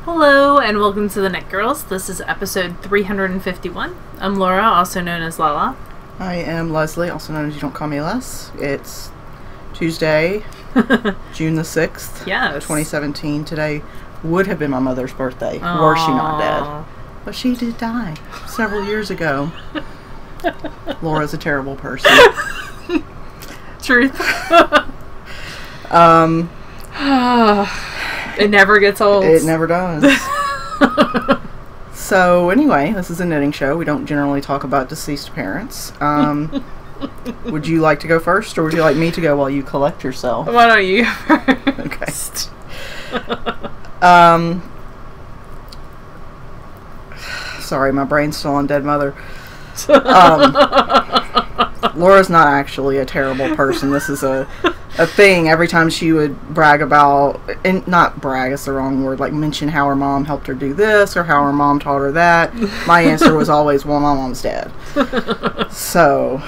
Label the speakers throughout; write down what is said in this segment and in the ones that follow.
Speaker 1: Hello and welcome to the Knit Girls. This is episode 351. I'm Laura, also known as Lala.
Speaker 2: I am Leslie, also known as You Don't Call Me Les. It's Tuesday, June the 6th,
Speaker 1: Yes.
Speaker 2: 2017. Today would have been my mother's birthday, were she not dead. But she did die several years ago. Laura's a terrible person.
Speaker 1: Truth. It never gets old.
Speaker 2: It never does. So anyway, this is a knitting show. We don't generally talk about deceased parents. Would you like to go first, or would you like me to go while you collect yourself?
Speaker 1: Why don't you go first?
Speaker 2: Okay. Sorry, my brain's still on dead mother. Laura's not actually a terrible person. This is a thing. Every time she would brag about, and not brag is the wrong word, like mention how her mom helped her do this or how her mom taught her that, my answer was always, well, my mom's dead. So,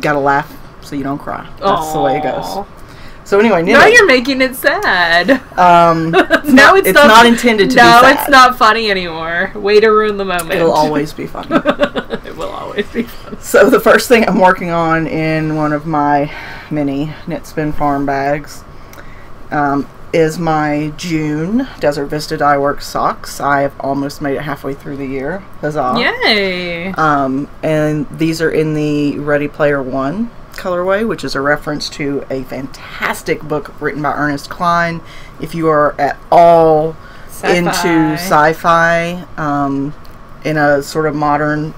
Speaker 2: gotta laugh so you don't cry. That's the way it goes. So anyway,
Speaker 1: now you're making it sad.
Speaker 2: No, it's not intended to be sad.
Speaker 1: No, it's not funny anymore. Way to ruin the moment.
Speaker 2: It'll always be funny.
Speaker 1: It will always be funny.
Speaker 2: So the first thing I'm working on in one of my mini Knit Spin Farm bags is my June Desert Vista Dye Works socks. I've almost made it halfway through the year. Huzzah.
Speaker 1: Yay!
Speaker 2: And these are in the Ready Player One colorway, which is a reference to a fantastic book written by Ernest Cline. If you are at all into sci-fi in a sort of modern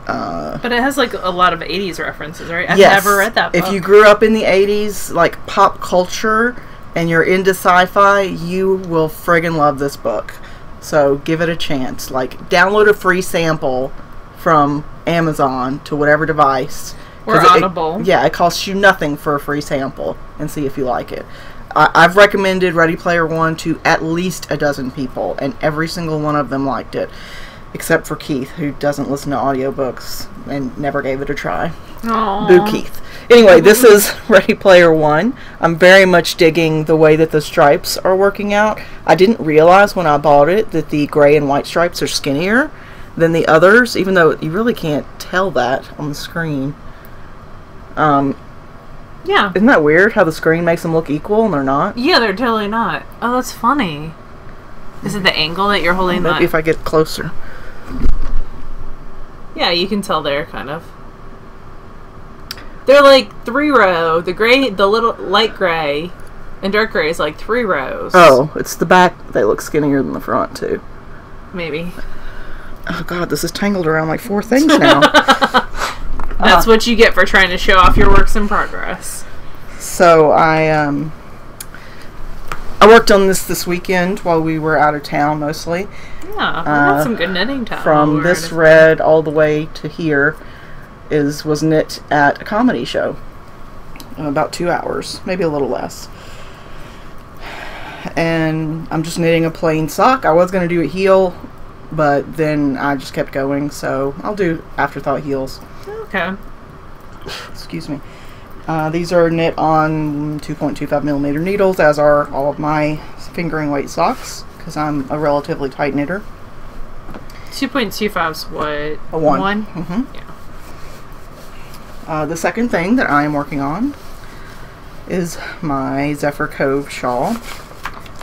Speaker 1: but it has like a lot of 80s references, right? I've
Speaker 2: yes.
Speaker 1: never read that book.
Speaker 2: If you grew up in the 80s, like pop culture, and you're into sci-fi, you will friggin' love this book. So give it a chance. Like, download a free sample from Amazon to whatever device.
Speaker 1: Or Audible.
Speaker 2: It costs you nothing for a free sample, and see if you like it. I've recommended Ready Player One to at least a dozen people, and every single one of them liked it. Except for Keith, who doesn't listen to audiobooks and never gave it a try.
Speaker 1: Aww.
Speaker 2: Boo, Keith. Anyway, this is Ready Player One. I'm very much digging the way that the stripes are working out. I didn't realize when I bought it that the gray and white stripes are skinnier than the others, even though you really can't tell that on the screen.
Speaker 1: Yeah.
Speaker 2: Isn't that weird how the screen makes them look equal and they're not?
Speaker 1: Yeah, they're totally not. Oh, that's funny. Is it the angle that you're holding?
Speaker 2: Maybe if I get closer.
Speaker 1: Yeah, you can tell there, kind of. They're like 3-row. The gray, the little light gray and dark gray is like 3 rows.
Speaker 2: Oh, it's the back. They look skinnier than the front, too.
Speaker 1: Maybe.
Speaker 2: Oh, God, this is tangled around like 4 things now.
Speaker 1: That's what you get for trying to show off your works in progress.
Speaker 2: So, I worked on this weekend while we were out of town, mostly.
Speaker 1: Yeah, we had some good knitting time.
Speaker 2: From this red all the way to here was knit at a comedy show. About 2 hours, maybe a little less. And I'm just knitting a plain sock. I was going to do a heel, but then I just kept going, so I'll do afterthought heels.
Speaker 1: Okay.
Speaker 2: Excuse me. These are knit on 2.25mm needles, as are all of my fingering weight socks, because I'm a relatively tight knitter.
Speaker 1: 2.25's what?
Speaker 2: A 1.
Speaker 1: 1?
Speaker 2: Mm-hmm.
Speaker 1: Yeah.
Speaker 2: The second thing that I am working on is my Zephyr Cove shawl.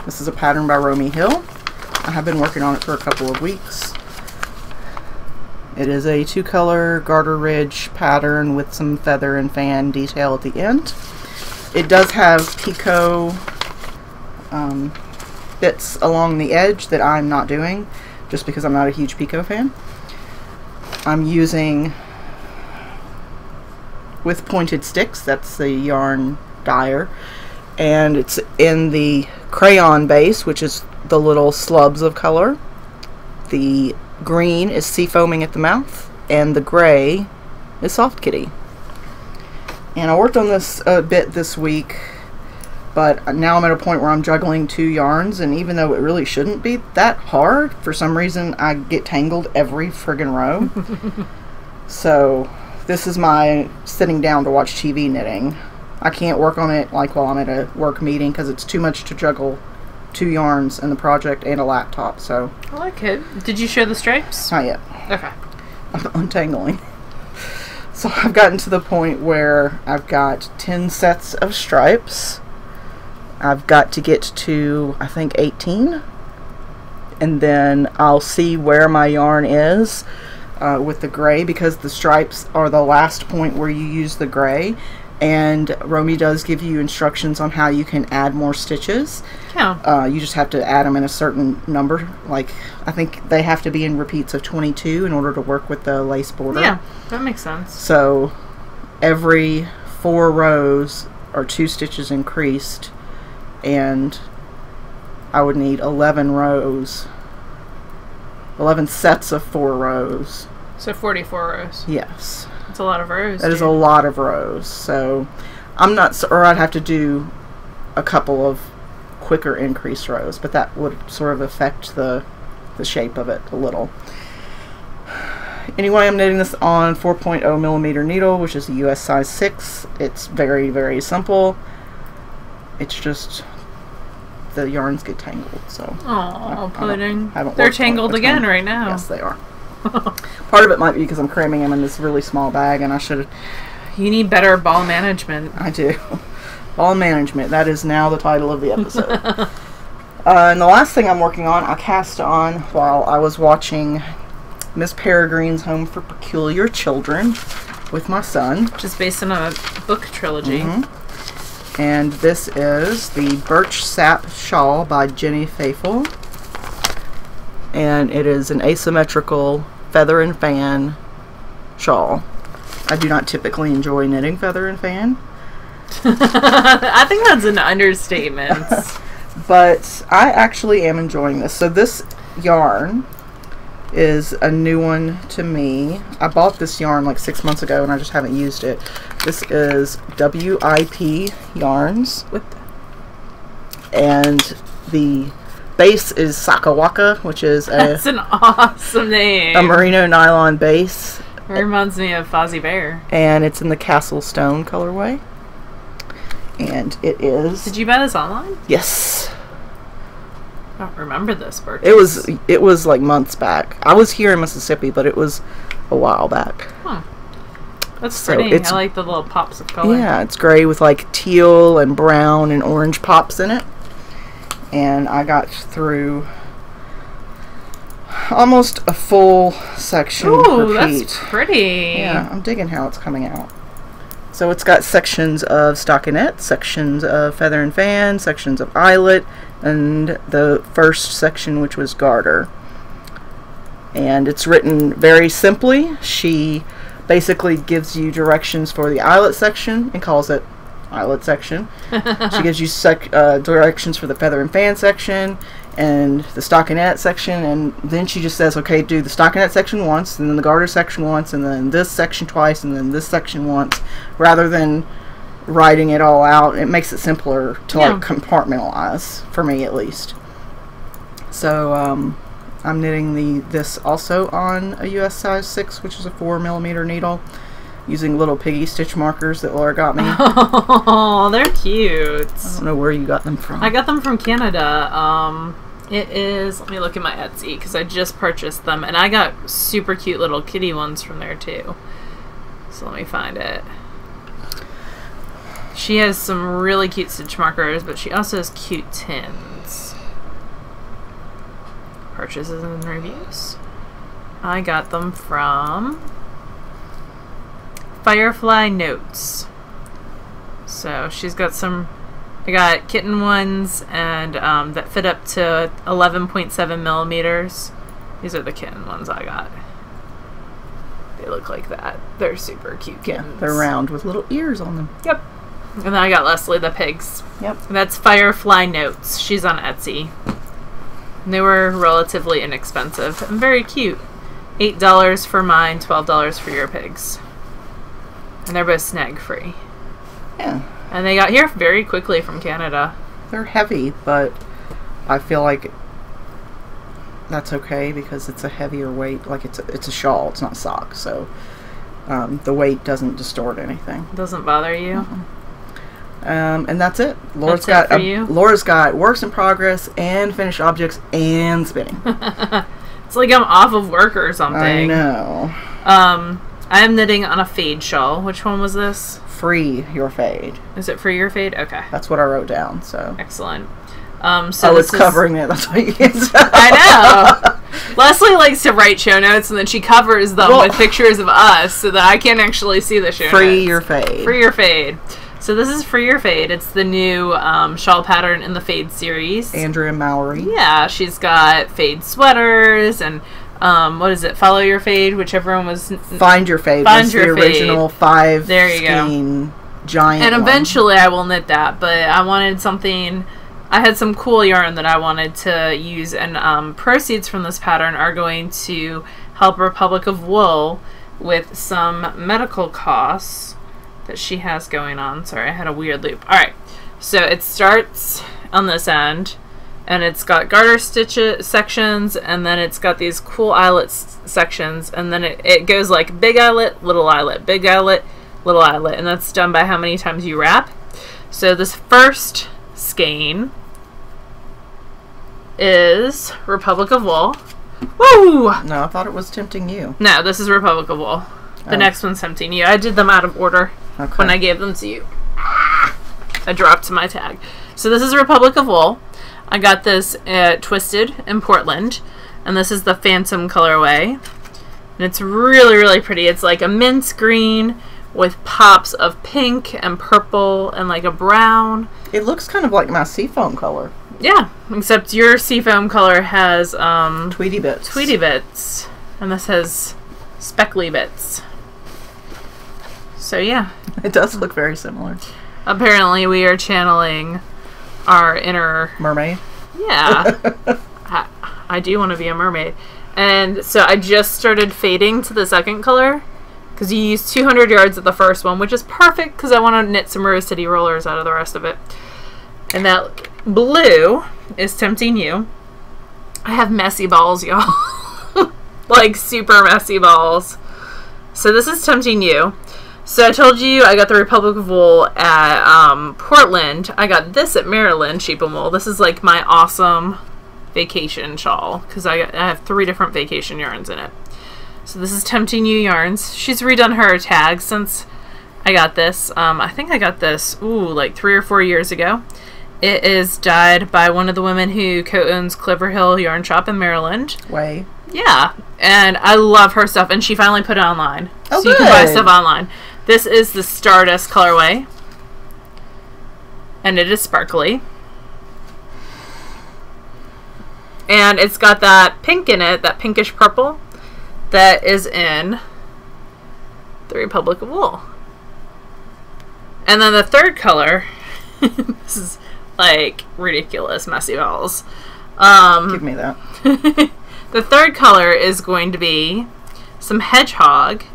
Speaker 2: This is a pattern by Romy Hill. I have been working on it for a couple of weeks. It is a 2-color garter ridge pattern with some feather and fan detail at the end. It does have picot bits along the edge that I'm not doing, just because I'm not a huge picot fan. I'm using with pointed sticks, that's the yarn dyer, and it's in the crayon base, which is the little slubs of color. The green is sea foaming at the mouth, and the gray is soft kitty. And I worked on this a bit this week, but now I'm at a point where I'm juggling 2 yarns, and even though it really shouldn't be that hard, for some reason I get tangled every friggin' row. So this is my sitting down to watch TV knitting. I can't work on it like while I'm at a work meeting because it's too much to juggle 2 yarns in the project and a laptop. So
Speaker 1: I like it. Did you show the stripes?
Speaker 2: not yet.
Speaker 1: Okay.
Speaker 2: I'm untangling. So I've gotten to the point where I've got 10 sets of stripes. I've got to get to, I think, 18. And then I'll see where my yarn is with the gray, because the stripes are the last point where you use the gray. And Romy does give you instructions on how you can add more stitches.
Speaker 1: Yeah.
Speaker 2: You just have to add them in a certain number. Like, I think they have to be in repeats of 22 in order to work with the lace border.
Speaker 1: Yeah, that makes sense.
Speaker 2: So every 4 rows are 2 stitches increased, and I would need 11 rows, 11 sets of 4 rows.
Speaker 1: So 44 rows.
Speaker 2: Yes.
Speaker 1: That's a lot of rows.
Speaker 2: That is a lot of rows. So I'm not, or I'd have to do a couple of quicker increased rows, but that would sort of affect the shape of it a little. Anyway, I'm knitting this on 4.0 millimeter needle, which is a US size 6. It's very, very simple. It's just the yarns get tangled. So
Speaker 1: oh, pudding.
Speaker 2: Haven't
Speaker 1: They're
Speaker 2: worked on it
Speaker 1: tangled
Speaker 2: a
Speaker 1: again
Speaker 2: ton.
Speaker 1: right now.
Speaker 2: Yes, they are. Part of it might be because I'm cramming them in this really small bag, and I should have.
Speaker 1: You need better ball management.
Speaker 2: I do. Ball management. That is now the title of the episode. And the last thing I'm working on, I cast on while I was watching Miss Peregrine's Home for Peculiar Children with my son.
Speaker 1: Which is based on a book trilogy.
Speaker 2: Mm-hmm. And this is the Birch Sap Shawl by Jenny Faithful. And it is an asymmetrical feather and fan shawl. I do not typically enjoy knitting feather and fan.
Speaker 1: I think that's an understatement.
Speaker 2: But I actually am enjoying this. So this yarn is a new one to me. I bought this yarn like 6 months ago and I just haven't used it. This is WIP yarns. And the base is Sakawaka, which is
Speaker 1: That's an awesome name.
Speaker 2: a merino nylon base.
Speaker 1: It reminds me of Fozzie Bear.
Speaker 2: And it's in the Castle Stone colorway. And it is...
Speaker 1: Did you buy this online?
Speaker 2: Yes.
Speaker 1: I don't remember this purchase.
Speaker 2: It was like months back. I was here in Mississippi, but it was a while back.
Speaker 1: Huh. That's
Speaker 2: So
Speaker 1: pretty.
Speaker 2: it's-
Speaker 1: I like the little pops of color.
Speaker 2: Yeah, it's gray with like teal and brown and orange pops in it. And I got through almost a full section
Speaker 1: Ooh,
Speaker 2: repeat.
Speaker 1: that's pretty.
Speaker 2: Yeah, I'm digging how it's coming out. So it's got sections of stockinette, sections of feather and fan, sections of eyelet, and the first section, which was garter. And it's written very simply. She basically gives you directions for the eyelet section and calls it eyelet section. She gives you directions for the feather and fan section and the stockinette section, and then she just says, okay, do the stockinette section once, and then the garter section once, and then this section twice, and then this section once, rather than writing it all out. It makes it simpler to like compartmentalize, for me at least. So I'm knitting this also on a US size 6, which is a 4 millimeter needle, using little piggy stitch markers that Laura got me.
Speaker 1: Oh, they're cute.
Speaker 2: I don't know where you got them from.
Speaker 1: I got them from Canada. It is, let me look at my Etsy because I just purchased them, and I got super cute little kitty ones from there too. So let me find it. She has some really cute stitch markers, but she also has cute tins. Purchases and reviews. I got them from Firefly Notes. So she's got some, I got kitten ones and that fit up to 11.7 millimeters. These are the kitten ones I got. They look like that. They're super cute kittens.
Speaker 2: Yeah, they're round with little ears on them.
Speaker 1: Yep. And then I got Leslie the pigs.
Speaker 2: Yep.
Speaker 1: And that's Firefly Notes. She's on Etsy. And they were relatively inexpensive and very cute. $8 for mine, $12 for your pigs. And they're both snag free.
Speaker 2: Yeah.
Speaker 1: And they got here very quickly from Canada.
Speaker 2: They're heavy, but I feel like that's okay because it's a heavier weight. Like it's a shawl, it's not socks, so the weight doesn't distort anything.
Speaker 1: Doesn't bother you?
Speaker 2: And that's it.
Speaker 1: Laura's got
Speaker 2: works in progress and finished objects and spinning.
Speaker 1: It's like I'm off of work or something.
Speaker 2: I know.
Speaker 1: I am knitting on a fade shawl. Which one was this?
Speaker 2: Free Your Fade.
Speaker 1: Is it Free Your Fade? Okay.
Speaker 2: That's what I wrote down. So
Speaker 1: excellent.
Speaker 2: So it's covering it. That's what you can say.
Speaker 1: I know. Leslie likes to write show notes, and then she covers them with pictures of us so that I can't actually see the show notes.
Speaker 2: Free Your Fade.
Speaker 1: Free Your Fade. So this is Free Your Fade. It's the new shawl pattern in the Fade series.
Speaker 2: Andrea Mowry.
Speaker 1: Yeah, she's got fade sweaters and what is it? Follow Your Fade, whichever one was.
Speaker 2: Find Your Fade.
Speaker 1: Find Your
Speaker 2: the original
Speaker 1: Fade.
Speaker 2: 5
Speaker 1: there you
Speaker 2: skein
Speaker 1: go.
Speaker 2: Giant.
Speaker 1: And eventually I will knit that, but I wanted something. I had some cool yarn that I wanted to use, and proceeds from this pattern are going to help Republic of Wool with some medical costs that she has going on. Sorry, I had a weird loop. Alright, so it starts on this end, and it's got garter stitch sections, and then it's got these cool eyelet sections, and then it goes like big eyelet, big eyelet, little eyelet, and that's done by how many times you wrap. So this first skein is Republic of Wool. Woo!
Speaker 2: No, I thought it was Tempting You.
Speaker 1: No, this is Republic of Wool. The next one's Tempting You. I did them out of order when I gave them to you. I dropped my tag. So this is Republic of Wool. I got this at Twisted in Portland, and this is the Phantom colorway. And it's really, really pretty. It's like a mint green with pops of pink and purple and like a brown.
Speaker 2: It looks kind of like my seafoam color.
Speaker 1: Yeah, except your seafoam color has
Speaker 2: Tweety bits.
Speaker 1: Tweety bits, and this has speckly bits. So yeah,
Speaker 2: it does look very similar.
Speaker 1: Apparently, we are channeling our inner
Speaker 2: mermaid.
Speaker 1: Yeah, I do want to be a mermaid, and so I just started fading to the second color because you use 200 yards of the first one, which is perfect because I want to knit some Rose City rollers out of the rest of it. And that blue is Tempting You. I have messy balls, y'all. Like super messy balls. So this is Tempting You. So I told you I got the Republic of Wool at Portland. I got this at Maryland, Sheep and Wool. This is like my awesome vacation shawl because I have 3 different vacation yarns in it. So this is Tempting You yarns. She's redone her tag since I got this. I think I got this, like 3 or 4 years ago. It is dyed by one of the women who co-owns Clover Hill Yarn Shop in Maryland.
Speaker 2: Way.
Speaker 1: Yeah, and I love her stuff, and she finally put it online.
Speaker 2: Oh,
Speaker 1: so you can buy stuff online. This is the Stardust colorway, and it is sparkly. And it's got that pink in it, that pinkish purple, that is in the Republic of Wool. And then the third color, this is like ridiculous messy balls.
Speaker 2: Give me that.
Speaker 1: The third color is going to be some hedgehog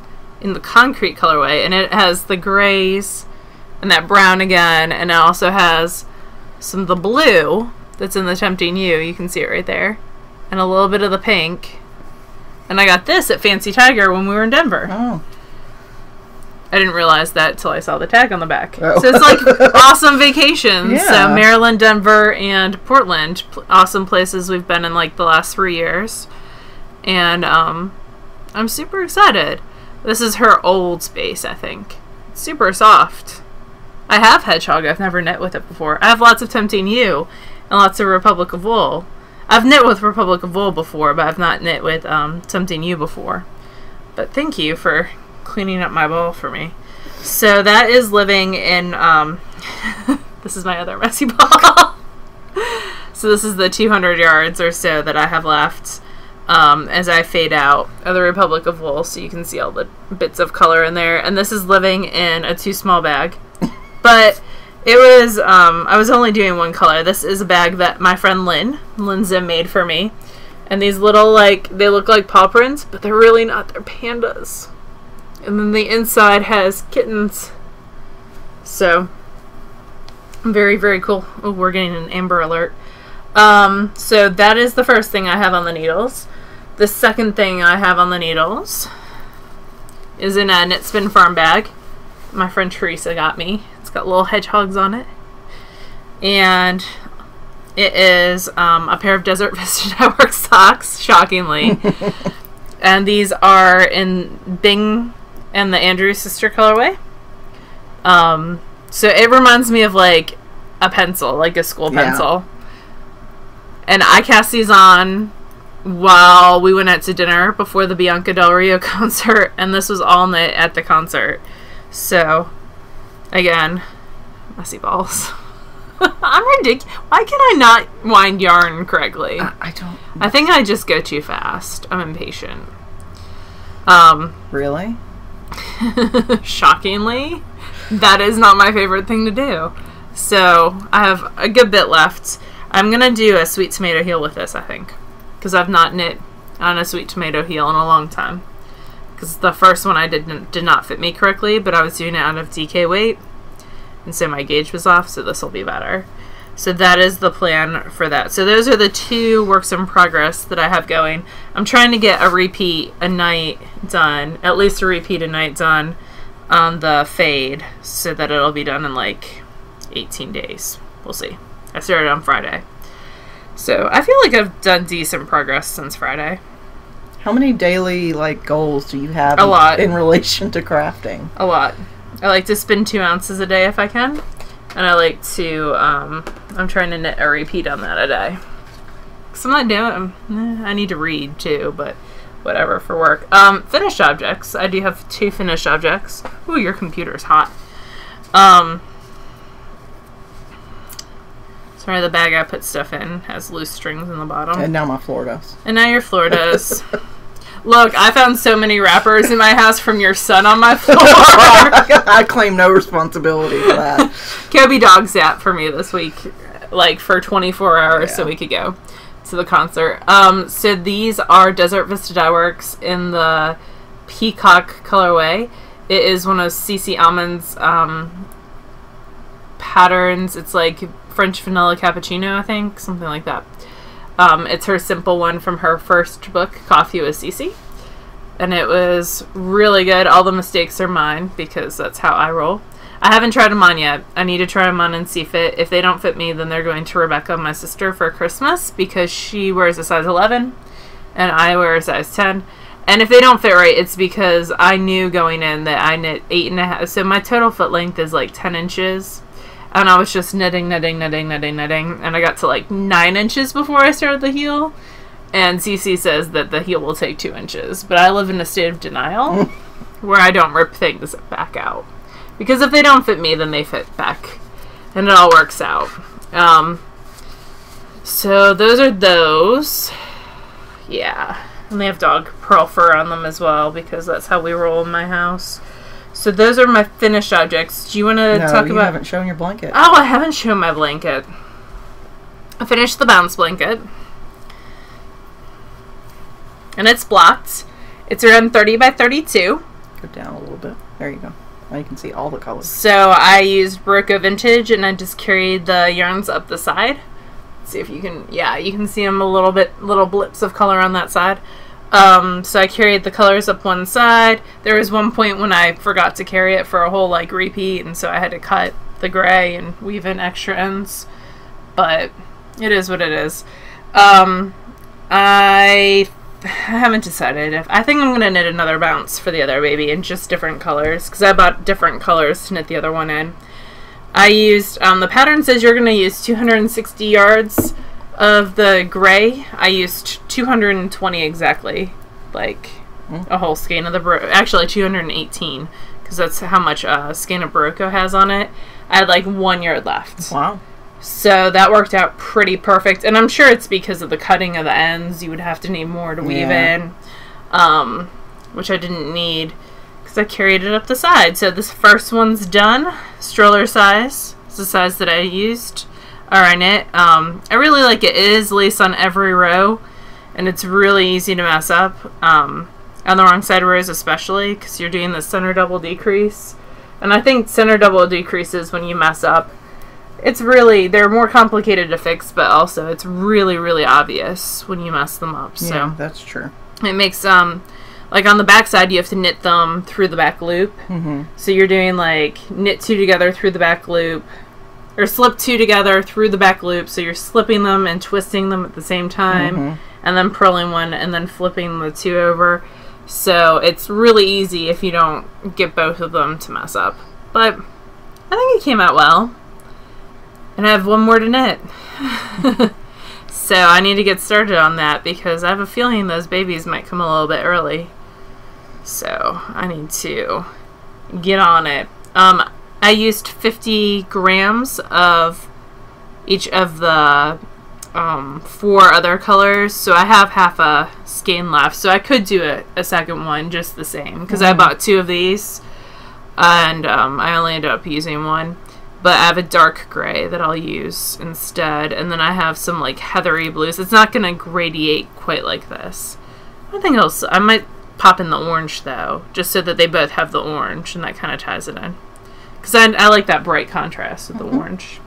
Speaker 1: in the concrete colorway, and it has the grays and that brown again, and it also has some of the blue that's in the Tempting You. You can see it right there, and a little bit of the pink. And I got this at Fancy Tiger when we were in Denver.
Speaker 2: Oh.
Speaker 1: I didn't realize that till I saw the tag on the back. Oh. So it's like awesome vacations.
Speaker 2: Yeah.
Speaker 1: So Maryland, Denver, and Portland, awesome places we've been in like the last 3 years. And I'm super excited. This is her old space, I think. It's super soft. I have hedgehog. I've never knit with it before. I have lots of Tempting You and lots of Republic of Wool. I've knit with Republic of Wool before, but I've not knit with Tempting You before. But thank you for cleaning up my ball for me. So that is living in this is my other messy ball. So this is the 200 yards or so that I have left as I fade out of the Republic of Wool, so you can see all the bits of color in there. And this is living in a too small bag, but it was I was only doing one color. This is a bag that my friend Lynn Zim made for me, and these little, like, they look like paw prints, but they're really not. They're pandas. And then the inside has kittens. So, very, very cool. Oh, we're getting an Amber Alert. So that is the first thing I have on the needles. The second thing I have on the needles is in a Knit Spin Farm bag. My friend Teresa got me. It's got little hedgehogs on it. And it is a pair of Desert Vista Dye Works socks, shockingly. And these are in Bing and the Andrews sister colorway. So it reminds me of like a pencil, like a school pencil. And I cast these on while we went out to dinner before the Bianca Del Rio concert, and this was all night at the concert. So, again, messy balls. I'm ridiculous. Why can I not wind yarn correctly?
Speaker 2: I don't...
Speaker 1: I think I just go too fast. I'm impatient.
Speaker 2: Really?
Speaker 1: Shockingly, that is not my favorite thing to do. So, I have a good bit left. I'm going to do a sweet tomato heel with this, I think. Because I've not knit on a sweet tomato heel in a long time. Because the first one I did not fit me correctly, but I was doing it out of DK weight. And so my gauge was off, so this will be better. So that is the plan for that. So those are the 2 works in progress that I have going. I'm trying to get a repeat a night done, at least a repeat a night done on the fade, so that it'll be done in like 18 days. We'll see. I started on Friday. So I feel like I've done decent progress since Friday.
Speaker 2: How many daily like goals do you have
Speaker 1: a lot
Speaker 2: in relation to crafting?
Speaker 1: A lot. I like to spin 2 ounces a day if I can. And I like to, I'm trying to knit a repeat on that a day. Because I'm not doing, I need to read too, but whatever for work. Finished objects. I do have 2 finished objects. Ooh, your computer's hot. Sorry, the bag I put stuff in has loose strings in the bottom.
Speaker 2: And now my floor does.
Speaker 1: And now your floor does. Look, I found so many wrappers in my house from your son on my floor.
Speaker 2: I claim no responsibility for that.
Speaker 1: Kobe dog sat for me this week, like for 24 hours so we could go to the concert. So these are Desert Vista Dye Works in the Peacock colorway. It is one of CC Almond's patterns. It's like French vanilla cappuccino, I think, something like that. It's her simple one from her first book, Coffee with Cece. And it was really good. All the mistakes are mine because that's how I roll. I haven't tried them on yet. I need to try them on and see fit. If they don't fit me, then they're going to Rebecca, my sister, for Christmas because she wears a size 11 and I wear a size 10. And if they don't fit right, it's because I knew going in that I knit 8.5. So my total foot length is like 10 inches. And I was just knitting, and I got to like 9 inches before I started the heel. And Cece says that the heel will take 2 inches. But I live in a state of denial where I don't rip things back out. Because if they don't fit me, then they fit back. And it all works out. So those are those. Yeah. And they have dog pearl fur on them as well because that's how we roll in my house. So those are my finished objects. Do you want to talk about... No,
Speaker 2: you haven't shown your blanket.
Speaker 1: Oh, I haven't shown my blanket. I finished the bounce blanket. And it's blocked. It's around 30 by 32.
Speaker 2: Go down a little bit. There you go. Now you can see all the colors.
Speaker 1: So I used Barocco Vintage and I just carried the yarns up the side. Let's see if you can... Yeah, you can see them a little bit, little blips of color on that side. So I carried the colors up one side. There was one point when I forgot to carry it for a whole like repeat, and so I had to cut the gray and weave in extra ends. But it is what it is. I haven't decided if I think I'm gonna knit another bounce for the other baby in just different colors because I bought different colors to knit the other one in. I used the pattern says you're gonna use 260 yards of the gray. I used 220 exactly, like a whole skein of the actually 218 because that's how much skein of Barocco has on it. I had like 1 yard left.
Speaker 2: Wow.
Speaker 1: So that worked out pretty perfect, and I'm sure it's because of the cutting of the ends. You would have to need more to weave in, which I didn't need because I carried it up the side. So this first one's done. Stroller size. It's the size that I used. I knit. I really like it. It is lace on every row, and it's really easy to mess up. On the wrong side rows especially, because you're doing the center double decrease. And I think center double decreases when you mess up. It's really, they're more complicated to fix, but also it's really, really obvious when you mess them up. So
Speaker 2: yeah, that's true.
Speaker 1: It makes like on the back side, you have to knit them through the back loop. So you're doing like knit 2 together through the back loop, or slip 2 together through the back loop. So you're slipping them and twisting them at the same time, and then purling one and then flipping the 2 over. So it's really easy if you don't get both of them to mess up. But I think it came out well. And I have one more to knit. So I need to get started on that because I have a feeling those babies might come a little bit early. So I need to get on it. I used 50 grams of each of the 4 other colors, so I have half a skein left. So I could do a second one just the same because I bought 2 of these, and I only ended up using 1. But I have a dark gray that I'll use instead, and then I have some like heathery blues. It's not going to gradiate quite like this. I think I might pop in the orange though, just so that they both have the orange, and that kind of ties it in. Because I like that bright contrast with the orange.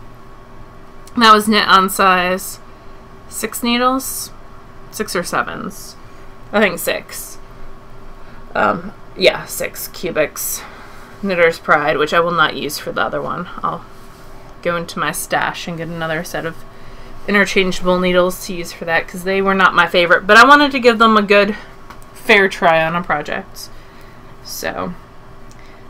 Speaker 1: That was knit on size 6 needles? 6 or 7s? I think 6. Yeah, 6 cubics. Knitter's Pride, which I will not use for the other one. I'll go into my stash and get another set of interchangeable needles to use for that because they were not my favorite. But I wanted to give them a good, fair try on a project. So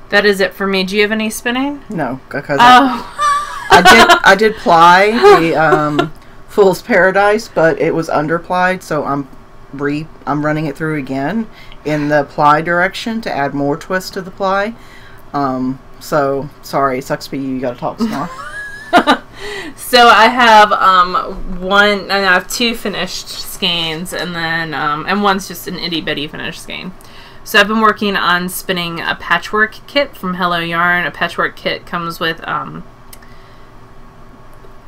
Speaker 1: that is it for me. Do you have any spinning?
Speaker 2: No, because I did ply the Fool's Paradise, but it was underplied, so I'm running it through again in the ply direction to add more twist to the ply. So sorry, it sucks for you. You gotta talk some more.
Speaker 1: So I have I have 2 finished skeins, and then and one's just an itty bitty finished skein. So I've been working on spinning a patchwork kit from Hello Yarn. A patchwork kit comes with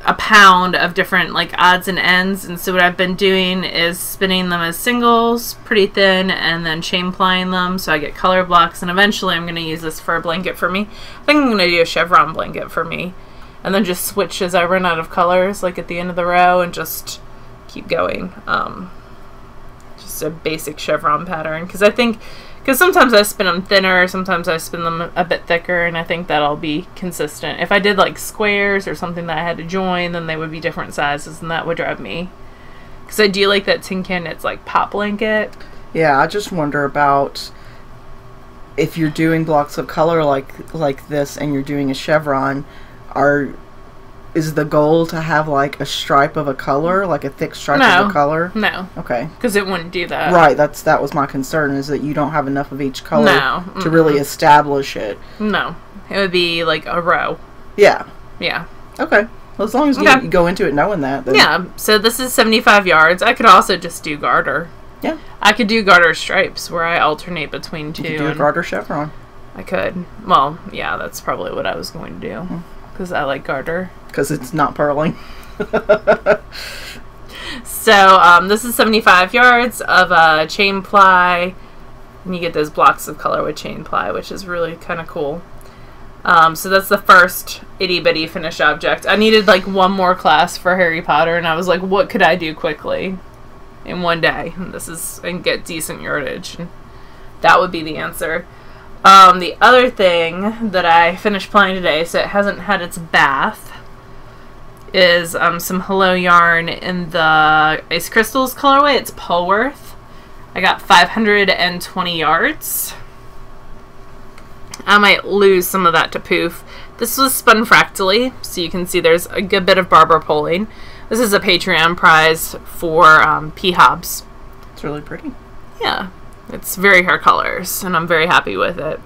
Speaker 1: a pound of different like odds and ends, and so what I've been doing is spinning them as singles, pretty thin, and then chain plying them so I get color blocks, and eventually I'm going to use this for a blanket for me. I think I'm going to do a chevron blanket for me, and then just switch as I run out of colors, like at the end of the row, and just keep going. Just a basic chevron pattern, because sometimes I spin them thinner, sometimes I spin them a bit thicker, and I think that'll be consistent. If I did like squares or something that I had to join, then they would be different sizes, and that would drive me. Because I do like that Tin Can Knits like pop blanket.
Speaker 2: Yeah, I just wonder about if you're doing blocks of color like this and you're doing a chevron, is the goal to have like a stripe of a color, like a thick stripe of a color?
Speaker 1: No.
Speaker 2: Okay.
Speaker 1: Because it wouldn't do that.
Speaker 2: Right, that was my concern, is that you don't have enough of each color to really establish it.
Speaker 1: No. It would be like a row.
Speaker 2: Yeah.
Speaker 1: Yeah.
Speaker 2: Okay. Well, as long as you go into it knowing that. Then.
Speaker 1: Yeah. So this is 75 yards. I could also just do garter.
Speaker 2: Yeah.
Speaker 1: I could do garter stripes where I alternate between 2.
Speaker 2: You could do a garter chevron. I
Speaker 1: could. Well, yeah, that's probably what I was going to do. Because I like garter.
Speaker 2: Because it's not purling.
Speaker 1: So this is 75 yards of chain ply, and you get those blocks of color with chain ply, which is really kind of cool. So that's the first itty bitty finished object. I needed like one more class for Harry Potter, and I was like, what could I do quickly in one day and get decent yardage? And that would be the answer. The other thing that I finished playing today, so it hasn't had its bath, is some Hello Yarn in the Ice Crystals colorway. It's Polworth. I got 520 yards. I might lose some of that to poof. This was spun fractally, so you can see there's a good bit of barber pulling. This is a Patreon prize for P-Hobs.
Speaker 2: It's really pretty.
Speaker 1: Yeah. It's very hair colors, and I'm very happy with it.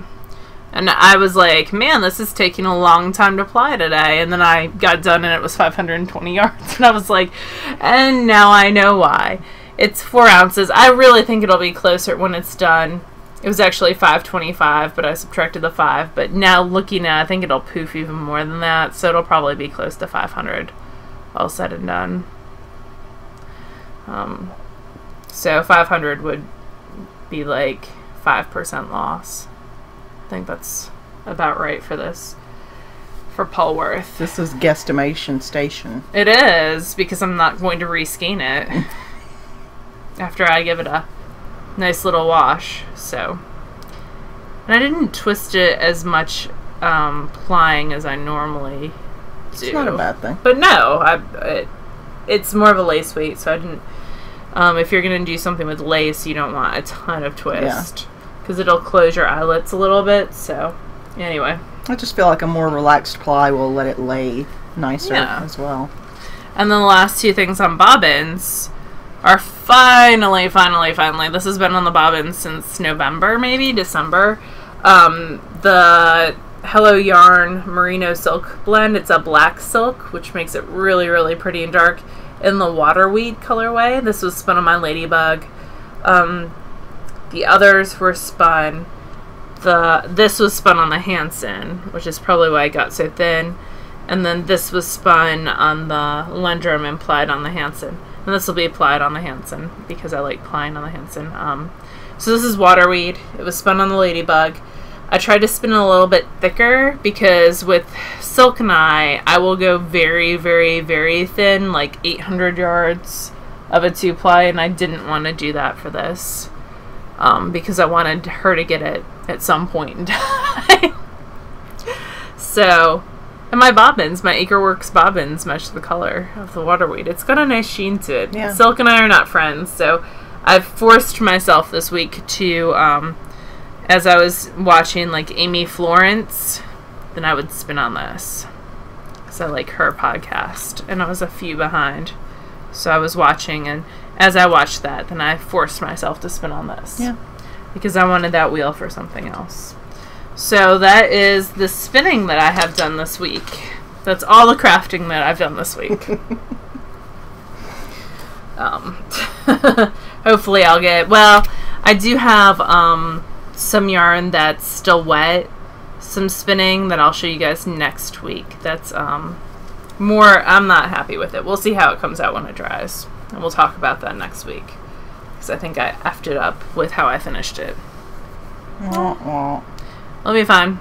Speaker 1: And I was like, man, this is taking a long time to ply today. And then I got done, and it was 520 yards. And I was like, and now I know why. It's 4 ounces. I really think it'll be closer when it's done. It was actually 525, but I subtracted the 5. But now looking at it, I think it'll poof even more than that. So it'll probably be close to 500, all said and done. So 500 would be like 5% loss. I think that's about right for this, for Polworth.
Speaker 2: This is guesstimation station.
Speaker 1: It is, because I'm not going to reskein it after I give it a nice little wash. So, and I didn't twist it as much plying as I normally do.
Speaker 2: It's not a bad thing.
Speaker 1: But no, it's more of a lace weight, so I didn't. If you're gonna do something with lace, you don't want a ton of twist because it'll close your eyelets a little bit. So, anyway,
Speaker 2: I just feel like a more relaxed ply will let it lay nicer as well.
Speaker 1: And then the last two things on bobbins are finally, this has been on the bobbins since November, maybe December. The Hello Yarn Merino Silk blend. It's a black silk, which makes it really, really pretty and dark in the Waterweed colorway. This was spun on my Ladybug. The others were spun. This was spun on the Hanson, which is probably why it got so thin. And then this was spun on the Lundrum and plied on the Hanson. And this will be applied on the Hanson because I like plying on the Hanson. So this is Waterweed. It was spun on the Ladybug. I tried to spin it a little bit thicker because with Silk and I will go very, very, very thin, like 800 yards of a 2-ply, and I didn't want to do that for this because I wanted her to get it at some point in time. So, and my bobbins, my Acreworks bobbins match the color of the Waterweed. It's got a nice sheen to it. Yeah. Silk and I are not friends, so I've forced myself this week to, as I was watching like Amy Florence, then I would spin on this because I like her podcast, and I was a few behind. So I was watching, and as I watched that, then I forced myself to spin on this. Yeah. Because I wanted that wheel for something else. So that is the spinning that I have done this week. That's all the crafting that I've done this week. Hopefully I'll get... Well, I do have some yarn that's still wet. Some spinning that I'll show you guys next week. That's more... I'm not happy with it. We'll see how it comes out when it dries. And we'll talk about that next week. Because I think I effed it up with how I finished it. It'll be fine.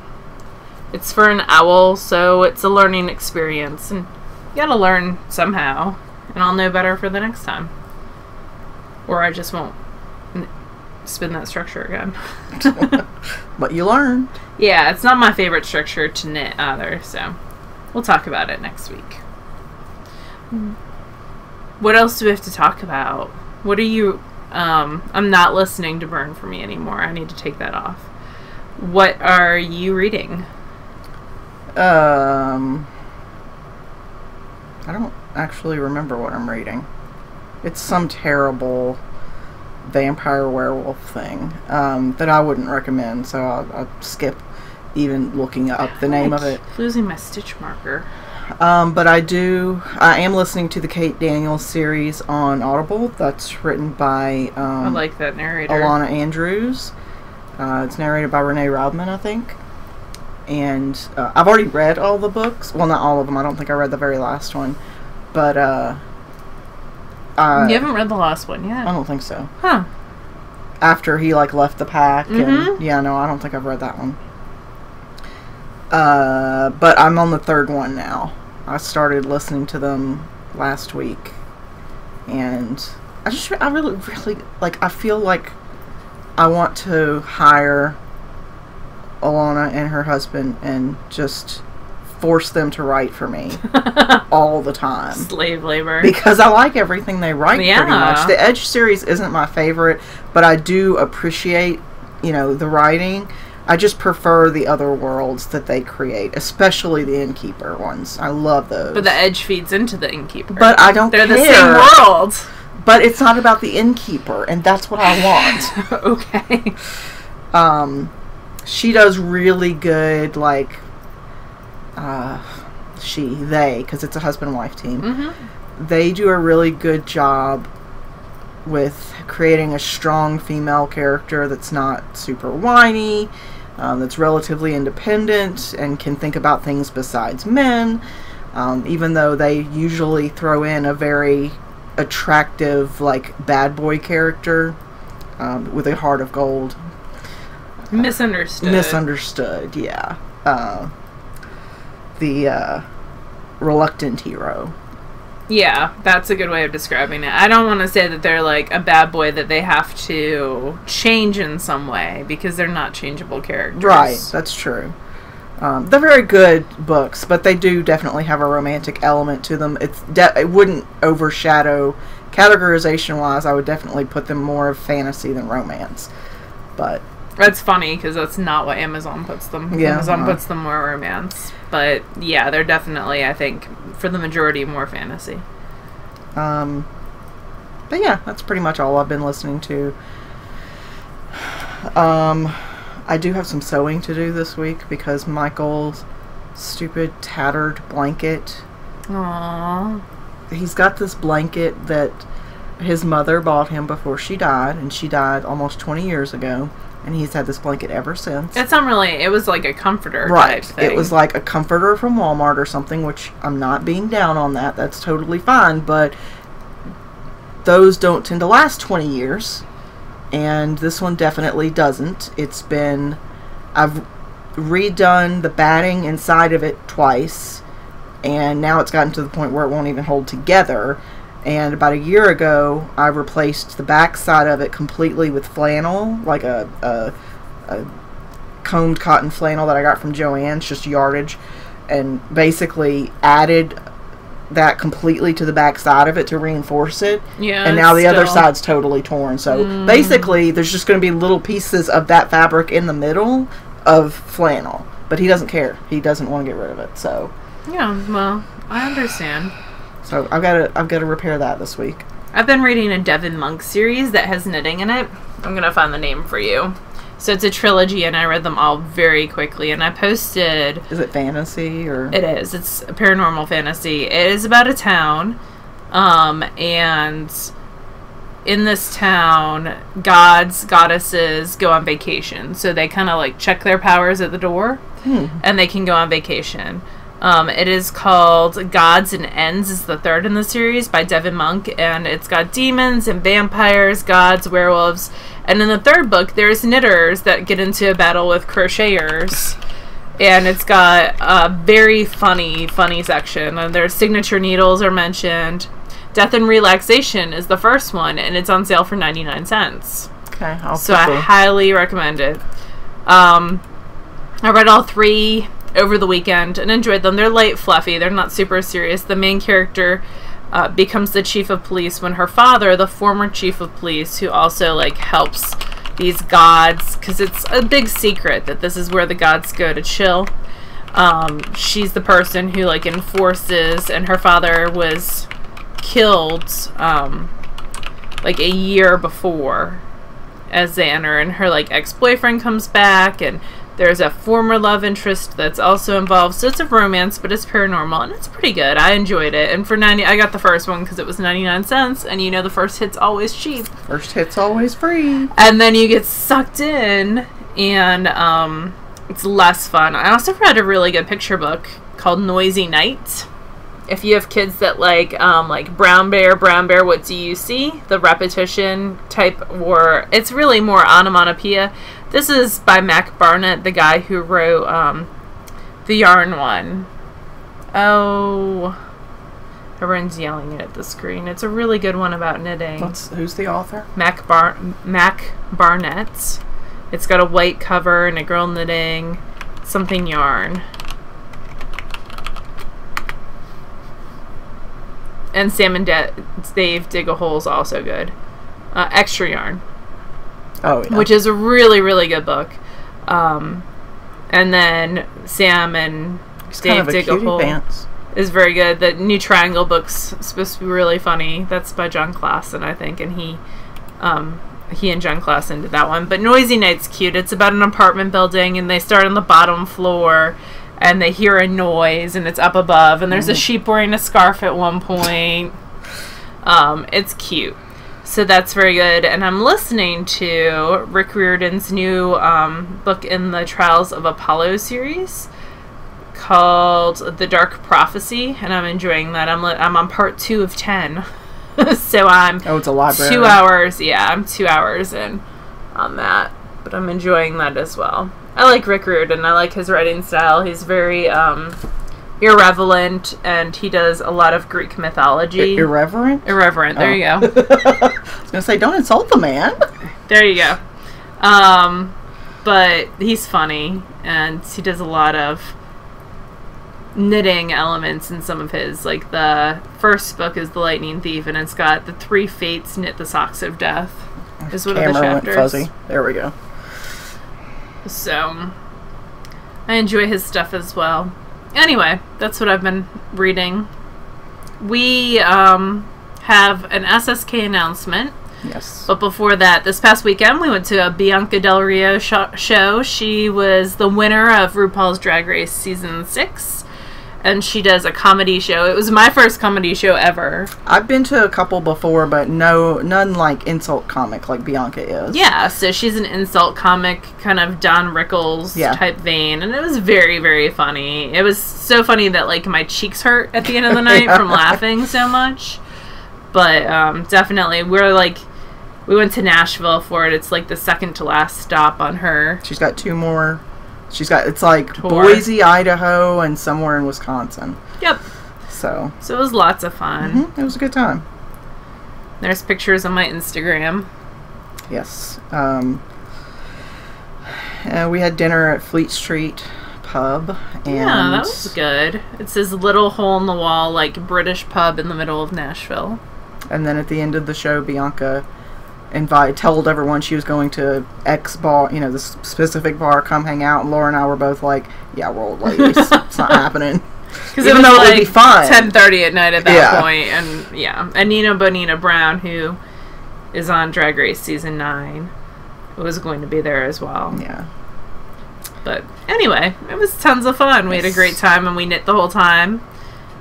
Speaker 1: It's for an owl, so it's a learning experience. And you gotta learn somehow. And I'll know better for the next time. Or I just won't spin that structure again.
Speaker 2: But you learn.
Speaker 1: Yeah, it's not my favorite structure to knit either, so we'll talk about it next week. What else do we have to talk about? What are you... I'm not listening to Burn For Me anymore. I need to take that off. What are you reading?
Speaker 2: I don't actually remember what I'm reading. It's some terrible vampire werewolf thing that I wouldn't recommend, so I'll skip even looking up the name of it.
Speaker 1: Losing my stitch marker.
Speaker 2: But I am listening to the Kate Daniels series on Audible. That's written by
Speaker 1: I like that narrator,
Speaker 2: Alana Andrews. It's narrated by Renee Rodman, I think. And I've already read all the books. Well, not all of them. I don't think I read the very last one. But
Speaker 1: you haven't read the last one yet?
Speaker 2: I don't think so.
Speaker 1: Huh.
Speaker 2: After he left the pack, and yeah, no, I don't think I've read that one. But I'm on the third one now. I started listening to them last week, and I really I feel like I want to hire Alana and her husband and just force them to write for me all the time.
Speaker 1: Slave labor.
Speaker 2: Because I like everything they write pretty much. The Edge series isn't my favorite, but I do appreciate, the writing. I just prefer the other worlds that they create, especially the Innkeeper ones. I love those.
Speaker 1: But the Edge feeds into the Innkeeper.
Speaker 2: But I don't care.
Speaker 1: They're the same world.
Speaker 2: But it's not about the Innkeeper, and that's what I want.
Speaker 1: Okay.
Speaker 2: She does really good, they, because it's a husband and wife team. Mm-hmm. They do a really good job with creating a strong female character that's not super whiny, that's relatively independent and can think about things besides men, even though they usually throw in a very attractive, bad boy character with a heart of gold. Misunderstood, yeah. The reluctant hero.
Speaker 1: Yeah, that's a good way of describing it. I don't want to say that they're like a bad boy that they have to change in some way, because they're not changeable characters.
Speaker 2: Right, that's true. They're very good books, but they do definitely have a romantic element to them. It wouldn't overshadow, categorization-wise, I would definitely put them more of fantasy than romance. But
Speaker 1: that's funny, because that's not what Amazon puts them.
Speaker 2: Yeah,
Speaker 1: Amazon puts them more romance. But yeah, they're definitely, I think, for the majority, more fantasy.
Speaker 2: But yeah, that's pretty much all I've been listening to. I do have some sewing to do this week because Michael's stupid tattered blanket.
Speaker 1: Aww.
Speaker 2: He's got this blanket that his mother bought him before she died, and she died almost 20 years ago. And he's had this blanket ever since.
Speaker 1: It's not really, it was like a comforter
Speaker 2: type
Speaker 1: thing.
Speaker 2: It was like a comforter from Walmart or something, which I'm not being down on that. That's totally fine, but those don't tend to last 20 years. And this one definitely doesn't. I've redone the batting inside of it twice, and now it's gotten to the point where it won't even hold together. And about a year ago, I replaced the back side of it completely with flannel, like a combed cotton flannel that I got from Joann's, just yardage, and basically added that completely to the back side of it to reinforce it.
Speaker 1: Yeah.
Speaker 2: And now the other side's totally torn. So basically, there's just going to be little pieces of that fabric in the middle of flannel. But he doesn't care. He doesn't want to get rid of it. So
Speaker 1: yeah, well, I understand.
Speaker 2: So I've got to repair that this week.
Speaker 1: I've been reading a Devin Monk series that has knitting in it. I'm going to find the name for you. So it's a trilogy, and I read them all very quickly, and I posted...
Speaker 2: Is it fantasy, or...?
Speaker 1: It is. It's a paranormal fantasy. It is about a town, and in this town, gods, goddesses go on vacation. So they kind of, like, check their powers at the door, and they can go on vacation. It is called Gods and Ends, is the third in the series, by Devin Monk, and it's got demons and vampires, gods, werewolves, and in the third book, there's knitters that get into a battle with crocheters, and it's got a very funny section, and their signature needles are mentioned. Death and Relaxation is the first one, and it's on sale for 99 cents.
Speaker 2: Okay,
Speaker 1: so I highly recommend it. I read all three over the weekend and enjoyed them. They're light, fluffy. They're not super serious. The main character becomes the chief of police when her father, the former chief of police, who also like helps these gods, because it's a big secret that this is where the gods go to chill. She's the person who like enforces, and her father was killed like a year before as Xander, and her like ex-boyfriend comes back, and there's a former love interest that's also involved. So it's a romance, but it's paranormal, and it's pretty good. I enjoyed it. And for I got the first one because it was 99 cents, and you know the first hit's always cheap.
Speaker 2: First hit's always free.
Speaker 1: And then you get sucked in, and it's less fun. I also read a really good picture book called Noisy Night. If you have kids that like Brown Bear, what do you see? The repetition type, or it's really more onomatopoeia. This is by Mac Barnett, the guy who wrote the yarn one. Oh, everyone's yelling at the screen. It's a really good one about knitting.
Speaker 2: Who's the author?
Speaker 1: Mac Barnett. It's got a white cover and a girl knitting something yarn. And Sam and Dave Dig a Hole's also good. Extra Yarn.
Speaker 2: Oh, yeah.
Speaker 1: Which is a really, really good book. And then Sam and Dave Dig a Hole is very good. The New Triangle book's supposed to be really funny. That's by John Klassen, I think, and he and John Klassen did that one. But Noisy Night's cute. It's about an apartment building, and they start on the bottom floor, and they hear a noise, and it's up above, and there's a sheep wearing a scarf at one point. It's cute. So that's very good. And I'm listening to Rick Riordan's new book in the Trials of Apollo series called The Dark Prophecy, and I'm enjoying that. I'm on part 2 of 10. So
Speaker 2: it's a library.
Speaker 1: 2 hours. Yeah, I'm 2 hours in on that. But I'm enjoying that as well. I like Rick Riordan. I like his writing style. He's very irreverent, and he does a lot of Greek mythology.
Speaker 2: Irreverent?
Speaker 1: Irreverent. There you go.
Speaker 2: I was going to say, don't insult the man.
Speaker 1: There you go. But he's funny, and he does a lot of knitting elements in some of his. Like, the first book is The Lightning Thief, and it's got the 3 fates knit the socks of death. Is one of the chapters.
Speaker 2: Went fuzzy. There we go.
Speaker 1: So, I enjoy his stuff as well. Anyway, that's what I've been reading. We have an SSK announcement.
Speaker 2: Yes.
Speaker 1: But before that, this past weekend, we went to a Bianca Del Rio show. She was the winner of RuPaul's Drag Race Season 6. And she does a comedy show. It was my first comedy show ever.
Speaker 2: I've been to a couple before, but none like insult comic like Bianca is.
Speaker 1: Yeah, so she's an insult comic, kind of Don Rickles type vein. And it was very, very funny. It was so funny that, like, my cheeks hurt at the end of the night from laughing so much. But definitely, we went to Nashville for it. It's like the second to last stop on her.
Speaker 2: She's got 2 more. It's like
Speaker 1: tour.
Speaker 2: Boise, Idaho, and somewhere in Wisconsin.
Speaker 1: Yep.
Speaker 2: So
Speaker 1: it was lots of fun.
Speaker 2: It was a good time.
Speaker 1: There's pictures on my Instagram.
Speaker 2: Yes. We had dinner at Fleet Street Pub. And
Speaker 1: yeah, that was good. It's this little hole-in-the-wall, like, British pub in the middle of Nashville.
Speaker 2: And then at the end of the show, Bianca told everyone she was going to X bar, this specific bar, come hang out. And Laura and I were both like, yeah, we're old ladies. It's not happening.
Speaker 1: Because it was
Speaker 2: though
Speaker 1: like
Speaker 2: it would be fun.
Speaker 1: 10:30 at night at that point. And Nina Bonina Brown, who is on Drag Race Season 9, was going to be there as well.
Speaker 2: Yeah.
Speaker 1: But anyway, it was tons of fun. We had a great time, and we knit the whole time.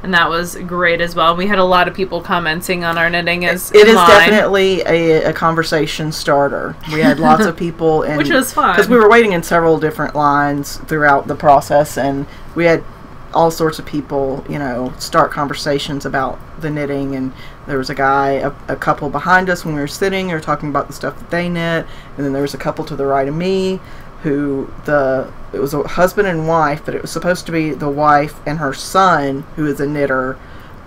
Speaker 1: And that was great as well. We had a lot of people commenting on our knitting
Speaker 2: It is definitely a conversation starter. We had lots of people.
Speaker 1: Which was fun.
Speaker 2: Because we were waiting in several different lines throughout the process. And we had all sorts of people, start conversations about the knitting. And there was a guy, a couple behind us when we were sitting. They were talking about the stuff that they knit. And then there was a couple to the right of me who it was a husband and wife, but it was supposed to be the wife and her son, who is a knitter,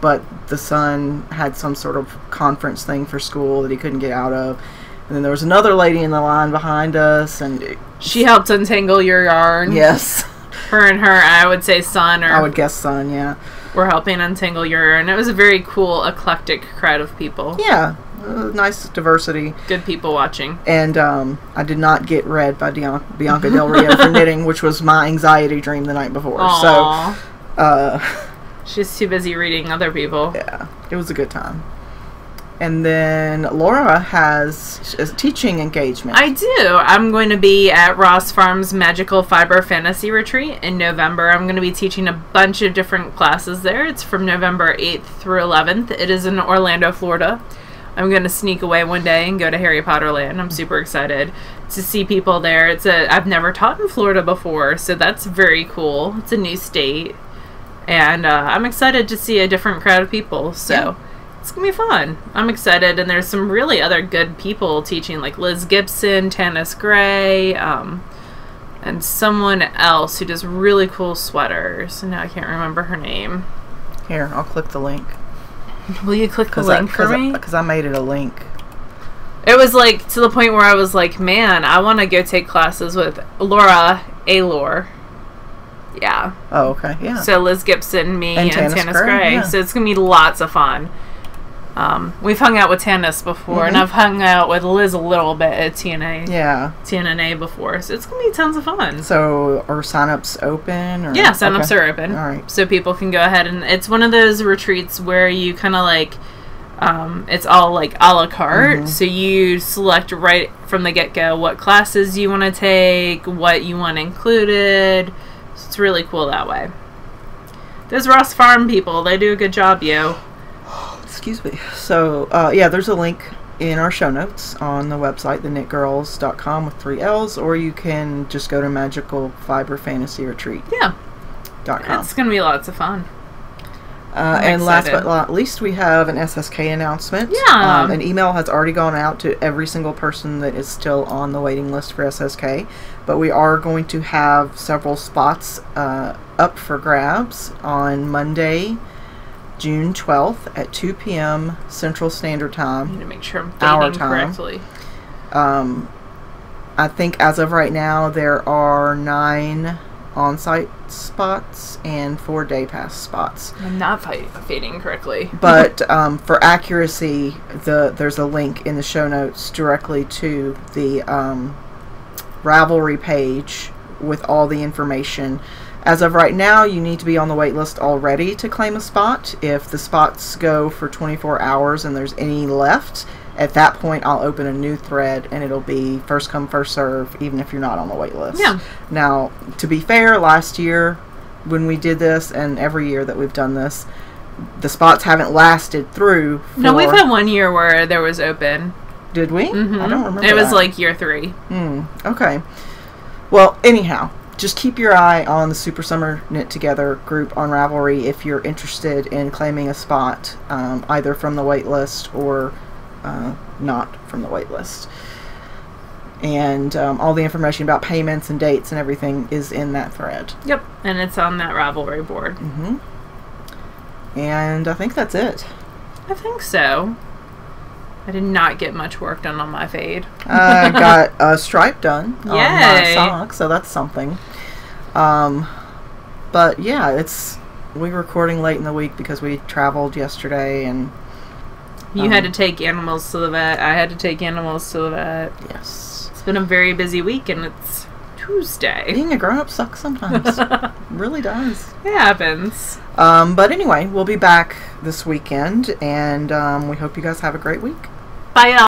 Speaker 2: but the son had some sort of conference thing for school that he couldn't get out of. And then there was another lady in the line behind us, and
Speaker 1: she helped untangle your yarn.
Speaker 2: Yes.
Speaker 1: Her and her, I would say son, or
Speaker 2: I would guess son, yeah.
Speaker 1: Were helping untangle your yarn. It was a very cool, eclectic crowd of people.
Speaker 2: Yeah. Nice diversity.
Speaker 1: Good people watching.
Speaker 2: And I did not get read by Bianca Del Rio for knitting, which was my anxiety dream the night before.
Speaker 1: Aww.
Speaker 2: So,
Speaker 1: she's too busy reading other people.
Speaker 2: Yeah, it was a good time. And then Laura has a teaching engagement.
Speaker 1: I do. I'm going to be at Ross Farm's Magical Fiber Fantasy Retreat in November. I'm going to be teaching a bunch of different classes there. It's from November 8th through 11th. It is in Orlando, Florida. I'm going to sneak away one day and go to Harry Potter Land. I'm super excited to see people there. I've never taught in Florida before, so that's very cool. It's a new state. And I'm excited to see a different crowd of people, so it's going to be fun. I'm excited, and there's some really other good people teaching, like Liz Gibson, Tanis Gray, and someone else who does really cool sweaters. And now I can't remember her name.
Speaker 2: Here, I'll click the link.
Speaker 1: Will you click the link for me?
Speaker 2: Because I made it a link.
Speaker 1: It was like to the point where I was like, man, I want to go take classes with Laura Alor. Yeah.
Speaker 2: Oh, okay. Yeah.
Speaker 1: So Liz Gibson, me, and Tanis Gray. Yeah. So it's going to be lots of fun. We've hung out with Tanis before, and I've hung out with Liz a little bit at TNA.
Speaker 2: Yeah.
Speaker 1: TNA before, so it's going to be tons of fun.
Speaker 2: So are sign-ups open? Or?
Speaker 1: Yeah, sign-ups are open.
Speaker 2: All right.
Speaker 1: So people can go ahead, and it's one of those retreats where you kind of like, it's all like a la carte, so you select right from the get-go what classes you want to take, what you want included. So it's really cool that way. Those Ross Farm people, they do a good job, yo.
Speaker 2: Excuse me. So, yeah, there's a link in our show notes on the website, TheKnitGirlls.com with 3 L's, or you can just go to Magical Fiber Fantasy Retreat.
Speaker 1: Yeah.
Speaker 2: .com.
Speaker 1: It's going to be lots of fun.
Speaker 2: And last but not least, we have an SSK announcement.
Speaker 1: Yeah.
Speaker 2: An email has already gone out to every single person that is still on the waiting list for SSK. But we are going to have several spots up for grabs on Monday, June 12th at 2 p.m. Central Standard Time.
Speaker 1: I need to make sure I'm
Speaker 2: our
Speaker 1: dating
Speaker 2: time.
Speaker 1: correctly.
Speaker 2: I think as of right now, there are 9 on-site spots and 4 day pass spots.
Speaker 1: I'm not fading correctly.
Speaker 2: But for accuracy, there's a link in the show notes directly to the Ravelry page with all the information. As of right now, you need to be on the wait list already to claim a spot. If the spots go for 24 hours and there's any left, at that point I'll open a new thread and it'll be first come first serve, even if you're not on the wait list.
Speaker 1: Yeah.
Speaker 2: Now, to be fair, last year when we did this and every year that we've done this, the spots haven't lasted through.
Speaker 1: No, we've had 1 year where there was open.
Speaker 2: Did we?
Speaker 1: Mm-hmm.
Speaker 2: I don't remember.
Speaker 1: It was
Speaker 2: that.
Speaker 1: like year 3.
Speaker 2: Okay. Well, anyhow, just keep your eye on the Super Summer Knit Together group on Ravelry if you're interested in claiming a spot, either from the wait list or not from the wait list. And all the information about payments and dates and everything is in that thread.
Speaker 1: Yep, and it's on that Ravelry board.
Speaker 2: And I think that's it.
Speaker 1: I think so. I did not get much work done on my fade.
Speaker 2: I got a stripe done on my
Speaker 1: Yay.
Speaker 2: sock, so that's something. But yeah, we're recording late in the week because we traveled yesterday and
Speaker 1: you had to take animals to the vet. I had to take animals to the vet.
Speaker 2: yes.
Speaker 1: It's been a very busy week and it's Tuesday.
Speaker 2: Being a grown-up sucks sometimes. It really does.
Speaker 1: It happens.
Speaker 2: But anyway, we'll be back this weekend and we hope you guys have a great week.
Speaker 1: Bye, y'all.